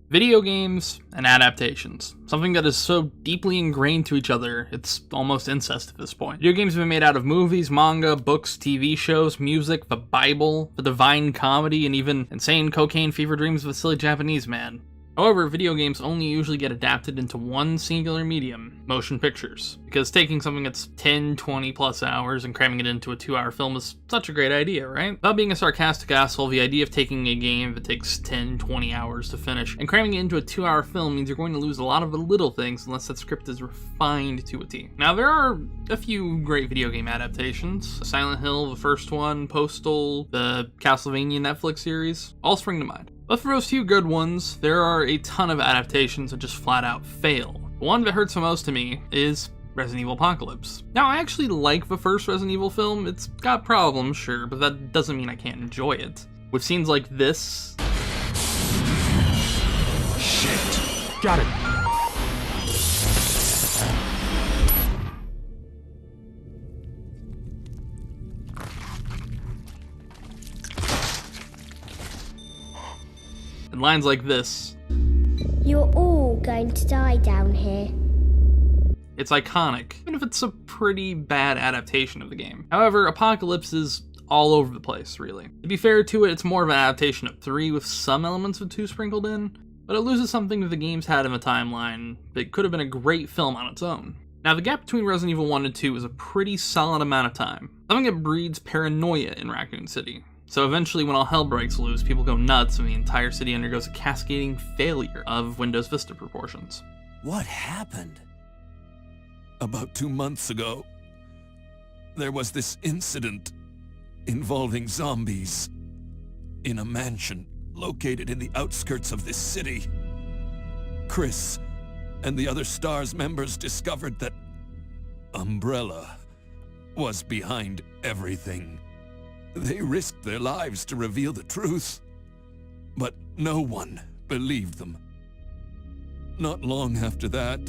Video games and adaptations. Something that is so deeply ingrained to each other, it's almost incest at this point. Video games have been made out of movies, manga, books, TV shows, music, the Bible, the Divine Comedy, and even insane cocaine fever dreams of a silly Japanese man. However, video games only usually get adapted into one singular medium, motion pictures, because taking something that's 10, 20 plus hours and cramming it into a 2-hour film is such a great idea, right? Without being a sarcastic asshole, the idea of taking a game that takes 10, 20 hours to finish and cramming it into a 2-hour film means you're going to lose a lot of the little things unless that script is refined to a T. Now, there are a few great video game adaptations. Silent Hill, the first one, Postal, the Castlevania Netflix series, all spring to mind. But for those few good ones, there are a ton of adaptations that just flat out fail. The one that hurts the most to me is Resident Evil Apocalypse. Now, I actually like the first Resident Evil film. It's got problems, sure, but that doesn't mean I can't enjoy it. With scenes like this... Shit. Got it. and lines like this. You're all going to die down here. It's iconic, even if it's a pretty bad adaptation of the game. However, Apocalypse is all over the place, really. To be fair to it, it's more of an adaptation of 3 with some elements of 2 sprinkled in, but it loses something that the games had in the timeline that could have been a great film on its own. Now, the gap between Resident Evil 1 and 2 is a pretty solid amount of time, something that breeds paranoia in Raccoon City. So eventually, when all hell breaks loose, people go nuts and the entire city undergoes a cascading failure of Windows Vista proportions. What happened? About 2 months ago, there was this incident involving zombies in a mansion located in the outskirts of this city. Chris and the other STARS members discovered that Umbrella was behind everything. They risked their lives to reveal the truth, but no one believed them. Not long after that,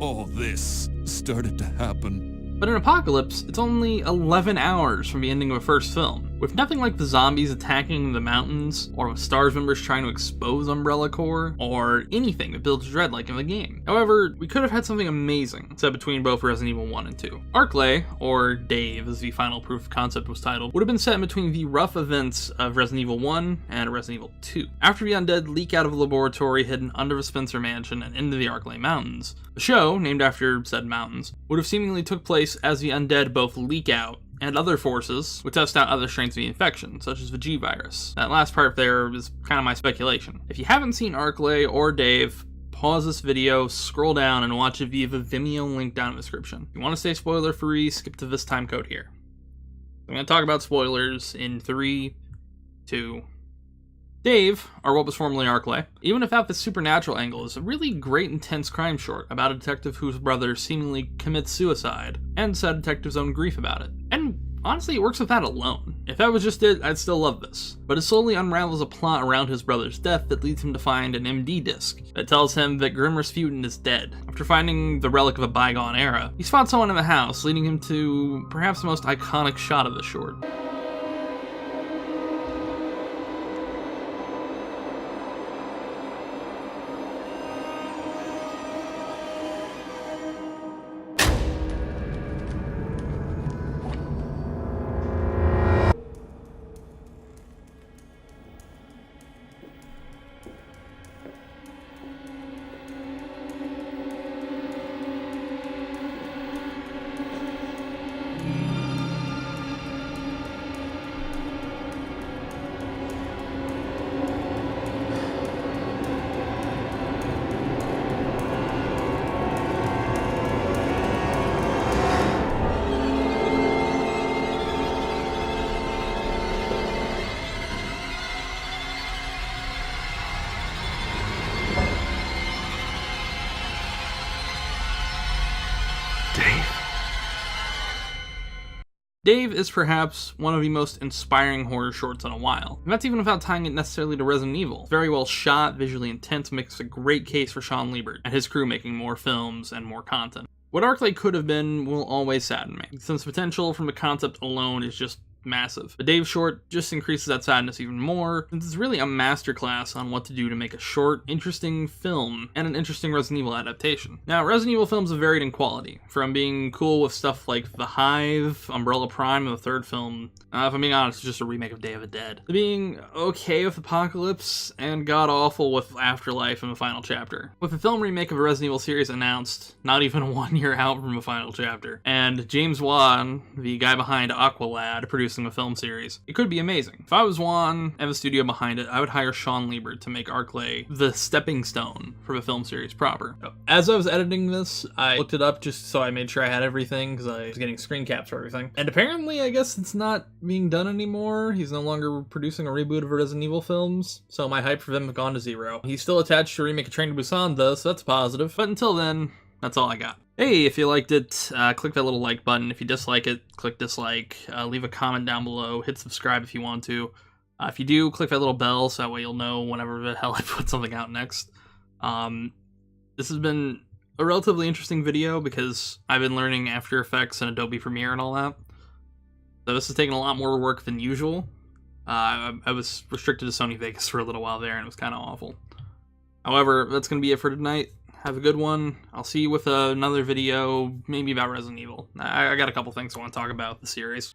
all this started to happen. But in Apocalypse, it's only 11 hours from the ending of the first film, with nothing like the zombies attacking the mountains, or with STARS members trying to expose Umbrella Corps, or anything that builds dread like in the game. However, we could have had something amazing set between both Resident Evil 1 and 2. Arklay, or Dave as the final proof of concept was titled, would have been set in between the rough events of Resident Evil 1 and Resident Evil 2. After the undead leak out of a laboratory hidden under the Spencer Mansion and into the Arklay Mountains, the show, named after said mountains, would have seemingly took place as the undead both leak out and other forces would test out other strains of the infection, such as the G virus. That last part there is kind of my speculation. If you haven't seen Arklay or Dave, pause this video, scroll down, and watch it via the Vimeo link down in the description. If you want to stay spoiler free, skip to this time code here. I'm going to talk about spoilers in 3, 2, Dave, or what was formerly Arklay, even without the supernatural angle, is a really great intense crime short about a detective whose brother seemingly commits suicide, and said detective's own grief about it. And honestly, it works with that alone. If that was just it, I'd still love this. But it slowly unravels a plot around his brother's death that leads him to find an MD disc that tells him that Grim Rasputin is dead. After finding the relic of a bygone era, he spots someone in the house, leading him to perhaps the most iconic shot of the short. Dave is perhaps one of the most inspiring horror shorts in a while, and that's even without tying it necessarily to Resident Evil. It's very well shot, visually intense, makes a great case for Sean Liebert and his crew making more films and more content. What Arklay could have been will always sadden me, since the potential from the concept alone is just massive. But Dave's short just increases that sadness even more, since it's really a masterclass on what to do to make a short, interesting film and an interesting Resident Evil adaptation. Now, Resident Evil films have varied in quality, from being cool with stuff like The Hive, Umbrella Prime, and the third film, if I'm being honest, it's just a remake of Day of the Dead, to being okay with Apocalypse, and god-awful with Afterlife and the final chapter. With the film remake of a Resident Evil series announced, not even 1 year out from the final chapter, and James Wan, the guy behind Aqualad, producing the film series, it could be amazing. If I was Wan and the studio behind it, I would hire Sean Liebert to make Arklay the stepping stone for the film series proper. As I was editing this, I looked it up just so I made sure I had everything, because I was getting screen caps for everything. And apparently, I guess it's not being done anymore. He's no longer producing a reboot of Resident Evil films, so my hype for them have gone to zero. He's still attached to Remake a Train to Busan though, so that's positive. But until then, that's all I got. Hey, if you liked it, click that little like button. If you dislike it, click dislike. Leave a comment down below. Hit subscribe if you want to. If you do, click that little bell so that way you'll know whenever the hell I put something out next. This has been a relatively interesting video because I've been learning After Effects and Adobe Premiere and all that. So this has taken a lot more work than usual. I was restricted to Sony Vegas for a little while there and it was kind of awful. However, that's going to be it for tonight. Have a good one. I'll see you with another video, maybe about Resident Evil. I got a couple things I want to talk about the series.